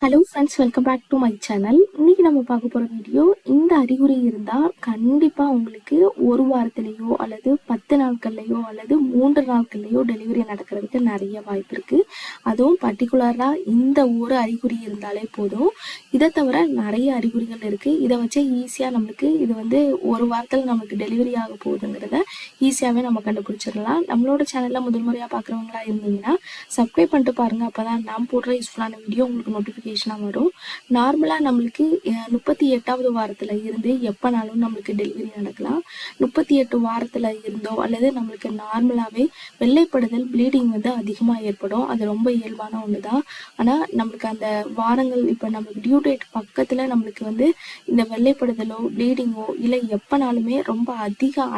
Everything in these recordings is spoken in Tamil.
Hello friends, welcome back to my channel. இன்னைக்கு நம்ம பார்க்க போகிற வீடியோ, இந்த அறிகுறி இருந்தால் கண்டிப்பாக உங்களுக்கு ஒரு வாரத்திலேயோ அல்லது 10 நாட்கள்லையோ அல்லது 3 நாட்கள்லையோ டெலிவரி நடக்கிறதுக்கு நிறைய வாய்ப்பு இருக்குது. அதுவும் பர்டிகுலராக இந்த ஒரு அறிகுறி இருந்தாலே போதும். இதை தவிர நிறைய அறிகுறிகள் இருக்குது. இதை வச்சு ஈஸியாக நம்மளுக்கு இது வந்து ஒரு வாரத்தில் நமக்கு டெலிவரி ஆக போகுதுங்கிறத ஈஸியாகவே நம்ம கண்டுபிடிச்சிடலாம். நம்மளோட சேனலில் முதல் முறையாக பார்க்குறவங்களா இருந்தீங்கன்னா சப்ஸ்கிரைப் பண்ணிட்டு பாருங்கள். அப்போ தான் நான் போடுற யூஸ்ஃபுல்லான வீடியோ உங்களுக்கு நோட்டிஃபிகேஷனாக வரும். நார்மலாக நம்மளுக்கு 38வது வாரத்தில் இருந்து எப்போனாலும் நம்மளுக்கு டெலிவரி நடக்கலாம். 38 வாரத்தில் இருந்தோ அல்லது நம்மளுக்கு நார்மலாகவே வெள்ளைப்படுதல் ப்ளீடிங் வந்து அதிகமாக ஏற்படும். அது ரொம்ப இயல்பான ஒன்று தான். ஆனால் நம்மளுக்கு அந்த வாரங்கள் இப்போ நம்மளுக்கு டியூ டேட் பக்கத்தில் நம்மளுக்கு வந்து இந்த வெள்ளைப்படுதலோ ப்ளீடிங்கோ இல்லை எப்போனாலுமே ரொம்ப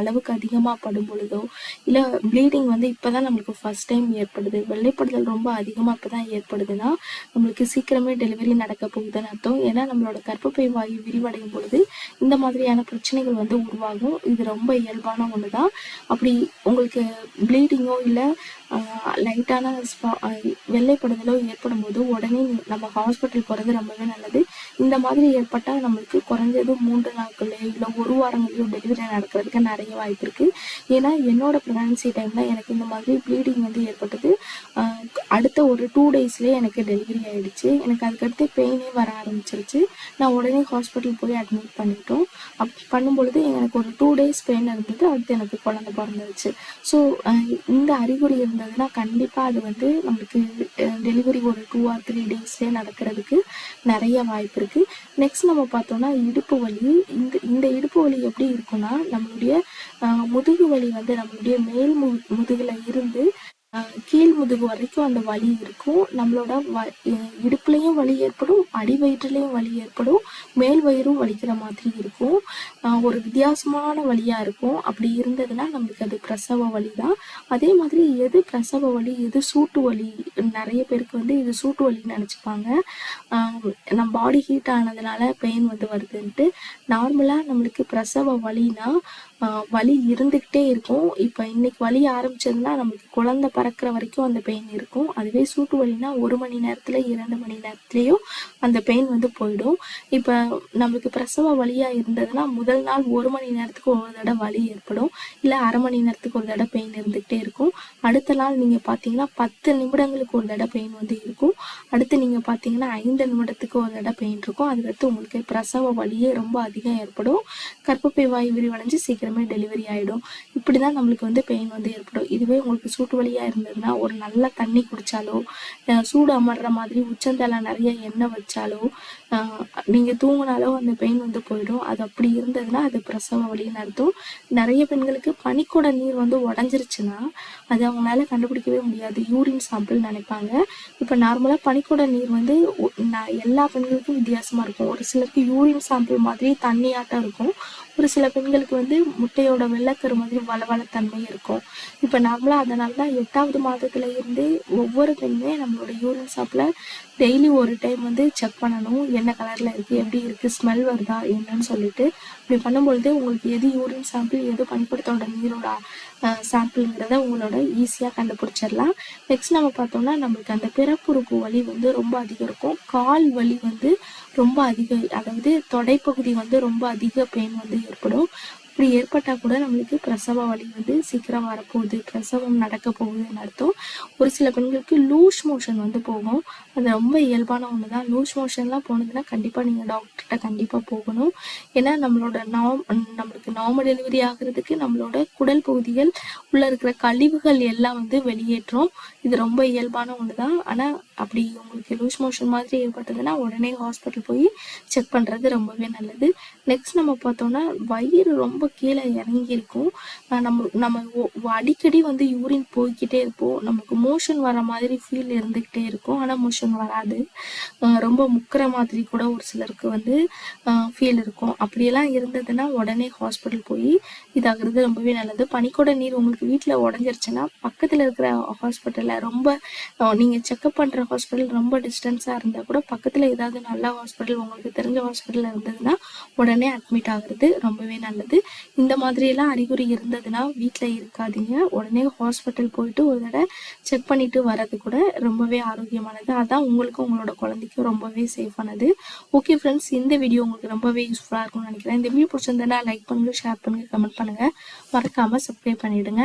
அளவுக்கு அதிகமாக படும் பொழுதோ இல்லை ப்ளீடிங் வந்து இப்போ தான் நம்மளுக்கு ஃபர்ஸ்ட் டைம் ஏற்படுது, வெள்ளைப்படுதல் ரொம்ப அதிகமாக இப்போ தான் ஏற்படுதுன்னா நம்மளுக்கு சீக்கிரமே டெலிவரி நடக்க போகுதுன்னு அர்த்தம். ஏன்னா நம்மளோட கர்ப்பப்பை வாயு விரிவடையும் பொழுது இந்த மாதிரியான பிரச்சனைகள் வந்து உருவாகும். இது ரொம்ப இயல்பான ஒன்று தான். அப்படி உங்களுக்கு ப்ளீடிங்கோ இல்லை லைட்டான வெள்ளைப்படுதலோ ஏற்படும் போது உடனே நம்ம ஹாஸ்பிட்டல் போகிறது ரொம்பவே நல்லது. இந்த மாதிரி ஏற்பட்டால் நம்மளுக்கு குறைஞ்சது 3 நாட்கள்லையோ இல்லை ஒரு வாரங்களையோ டெலிவரி நடக்கிறதுக்கு நிறைய வாய்ப்பு இருக்குது. ஏன்னா என்னோட ப்ரெக்னன்சி டைமில் எனக்கு இந்த மாதிரி ப்ளீடிங் வந்து ஏற்பட்டது. அடுத்த ஒரு 2 டேஸ்லேயே எனக்கு டெலிவரி ஆகிடுச்சு. எனக்கு அதுக்கடுத்து பெயினே வர ஆரம்பிச்சிருச்சு. நான் உடனே ஹாஸ்பிட்டல் போய் அட்மிட் பண்ணிட்டோம். பண்ணும்பொழுது எனக்கு ஒரு 2 டேஸ் பெயின் இருந்தது. அடுத்து எனக்கு குழந்தை பிறந்துருச்சு. ஸோ இந்த அறிகுறி இருந்ததுன்னா கண்டிப்பாக அது வந்து நம்மளுக்கு டெலிவரி ஒரு 2 or 3 டேஸ்லேயே நடக்கிறதுக்கு நிறைய வாய்ப்பு இருக்குது. நெக்ஸ்ட் நம்ம பார்த்தோம்னா இடுப்பு வலி. இந்த இடுப்பு வலி எப்படி இருக்குன்னா நம்மளுடைய முதுகு வலி வந்து நம்மளுடைய மேல் முதுகில் இருந்து கீழ் முதுகு வரைக்கும் அந்த வலி இருக்கும். நம்மளோட இடுப்புலையும் வலி ஏற்படும், அடி வயிற்றுலையும் வலி ஏற்படும், மேல் வயிறும் வலிக்கிற மாதிரி இருக்கும். ஒரு வித்தியாசமான வலியாக இருக்கும். அப்படி இருந்ததுன்னா நம்மளுக்கு அது பிரசவ வலி தான். அதே மாதிரி எது பிரசவ வலி எது சூட்டு வலி, நிறைய பேருக்கு வந்து இது சூட்டு வலின்னு நினச்சிப்பாங்க. நம்ம பாடி ஹீட் ஆனதுனால பெயின் வந்து வருதுன்ட்டு. நார்மலாக நம்மளுக்கு பிரசவ வலினா வலி இருந்துக்கிட்டே இருக்கும். இப்போ இன்னைக்கு வலி ஆரம்பிச்சதுன்னா நம்மளுக்கு குழந்தை பறக்கிற வரைக்கும் அந்த பெயின் இருக்கும். அதுவே சூட்டு வலினா 1 மணி நேரத்தில் 2 மணி நேரத்துலேயும் அந்த பெயின் வந்து போயிடும். இப்போ நம்மளுக்கு பிரசவ வலியாக இருந்ததுன்னா முதல் நாள் 1 மணி நேரத்துக்கு ஒரு தடவை வலி ஏற்படும், இல்லை அரை மணி நேரத்துக்கு ஒரு தடவை பெயின் இருந்துக்கிட்டே இருக்கும். அடுத்த நாள் நீங்கள் பார்த்தீங்கன்னா 10 நிமிடங்களுக்கு ஒரு தடவை பெயின் வந்து இருக்கும். அடுத்து நீங்கள் பார்த்தீங்கன்னா 5 நிமிடத்துக்கு ஒரு தடவை பெயின் இருக்கும். அதுக்கடுத்து உங்களுக்கு பிரசவ வலியே ரொம்ப அதிகம் ஏற்படும். கர்ப்பப்பை வாய் விரிவடைஞ்சு சீக்கிரமே டெலிவரி ஆகிடும். இப்படி தான் நம்மளுக்கு வந்து பெயின் வந்து ஏற்படும். இதுவே உங்களுக்கு சூட்டு வலியாக இருந்ததுன்னா ஒரு நல்ல தண்ணி குடித்தாலோ, சூடு அமர்ற மாதிரி உச்சந்தலை நிறைய எண்ணெய் வச்சாலோ, நீங்கள் தூங்கினாலோ அந்த பெயின் வந்து போயிடும். அது அப்படி இருந்ததுன்னா அது பிரசவ வலின்னு அர்த்தம். நிறைய பெண்களுக்கு பனிக்கூட நீர் வந்து உடஞ்சிருச்சுன்னா அது அவங்களால கண்டுபிடிக்கவே முடியாது, யூரின் சாம்பிள் நினைப்பாங்க. இப்போ நார்மலாக பனிக்கூட நீர் வந்து எல்லா பெண்களுக்கும் வித்தியாசமாக இருக்கும். ஒரு சிலருக்கு யூரின் சாம்பிள் மாதிரி தண்ணியாட்டம் இருக்கும். ஒரு சில பெண்களுக்கு வந்து முட்டையோட வெள்ளைக்கரு மாதிரி வளவளத்தன்மை இருக்கும். இப்போ நார்மலாக அதனால தான் 8வது மாதத்துல இருந்தே ஒவ்வொரு பெண்ணுமே நம்மளோட யூரின் சாம்பிளை டெய்லி ஒரு டைம் வந்து செக் பண்ணணும். என்ன கலரில் இருக்குது, எப்படி இருக்குது, ஸ்மெல் வருதா என்னன்னு சொல்லிட்டு. இப்படி பண்ணும்பொழுது உங்களுக்கு எது யூரின் சாம்பிள் எது பனிக்கூடத்தோட நீரோட சாம்பிளுங்கிறத உங்களோட ஈஸியாக கண்டுபிடிச்சிடலாம். நெக்ஸ்ட் நம்ம பார்த்தோம்னா நம்மளுக்கு அந்த பிறப்புறுப்பு வலி வந்து ரொம்ப அதிகம் இருக்கும். கால் வலி வந்து ரொம்ப அதிகம், அதாவது தொடைப்பகுதி வந்து ரொம்ப அதிக பெயின் வந்து ஏற்படும். இப்படி ஏற்பட்டால் கூட நம்மளுக்கு பிரசவ வலி வந்து சீக்கிரம் வரப்போகுது, பிரசவம் நடக்க போகுதுன்னு அர்த்தம். ஒரு சில பெண்களுக்கு லூஸ் மோஷன் வந்து போகும். அது ரொம்ப இயல்பான ஒன்று தான். லூஸ் மோஷன்லாம் போனதுன்னா கண்டிப்பாக நீங்கள் டாக்டர்கிட்ட கண்டிப்பாக போகணும். ஏன்னா நம்மளுக்கு நார்மல் டெலிவரி ஆகிறதுக்கு நம்மளோட குடல் பகுதிகள் உள்ளே இருக்கிற கழிவுகள் எல்லாம் வந்து வெளியேற்றும். இது ரொம்ப இயல்பான ஒன்று தான். ஆனால் அப்படி உங்களுக்கு லூஸ் மோஷன் மாதிரி ஏற்பட்டதுன்னா உடனே ஹாஸ்பிட்டல் போய் செக் பண்ணுறது ரொம்பவே நல்லது. நெக்ஸ்ட் நம்ம பார்த்தோம்னா வயிறு ரொம்ப கீழே இறங்கியிருக்கும். நம்ம அடிக்கடி வந்து யூரின் போய்கிட்டே இருப்போம். நமக்கு மோஷன் வர மாதிரி ஃபீல் இருந்துக்கிட்டே இருக்கும். ஆனால் மோஷன் வராது. ரொம்ப முக்கிற மாதிரி கூட ஒரு சிலருக்கு வந்து ஃபீல் இருக்கும். அப்படியெல்லாம் இருந்ததுன்னா உடனே ஹாஸ்பிட்டல் போய் இதாகிறது ரொம்பவே நல்லது. பனிக்கூட நீர் உங்களுக்கு வீட்டில் உடஞ்சிருச்சுன்னா பக்கத்தில் இருக்கிற ஹாஸ்பிட்டலில் ரொம்ப நீங்கள் செக்அப் பண்ணுற ஹாஸ்பிட்டல் ரொம்ப டிஸ்டன்ஸாக இருந்தால் கூட பக்கத்தில் ஏதாவது நல்ல ஹாஸ்பிட்டல் உங்களுக்கு தெரிஞ்ச ஹாஸ்பிட்டலில் இருந்ததுன்னா உடனே அட்மிட் ஆகுறது ரொம்பவே நல்லது. இந்த மாதிரியெல்லாம் அறிகுறி இருந்ததுன்னா வீட்டில் இருக்காதீங்க. உடனே ஹாஸ்பிட்டல் போயிட்டு ஒரு தடவை செக் பண்ணிட்டு வர்றது கூட ரொம்பவே ஆரோக்கியமானது. அதான் உங்களுக்கும் உங்களோட குழந்தைக்கும் ரொம்பவே சேஃபானது. ஓகே ஃப்ரெண்ட்ஸ், இந்த வீடியோ உங்களுக்கு ரொம்பவே யூஸ்ஃபுல்லாக இருக்கும்னு நினைக்கிறேன். இந்த வீடியோ பிடிச்சிருந்தா லைக் பண்ணுங்கள், ஷேர் பண்ணுங்கள், கமெண்ட் பண்ணுங்கள். மறக்காமல் சப்ஸ்கிரைப் பண்ணிவிடுங்க.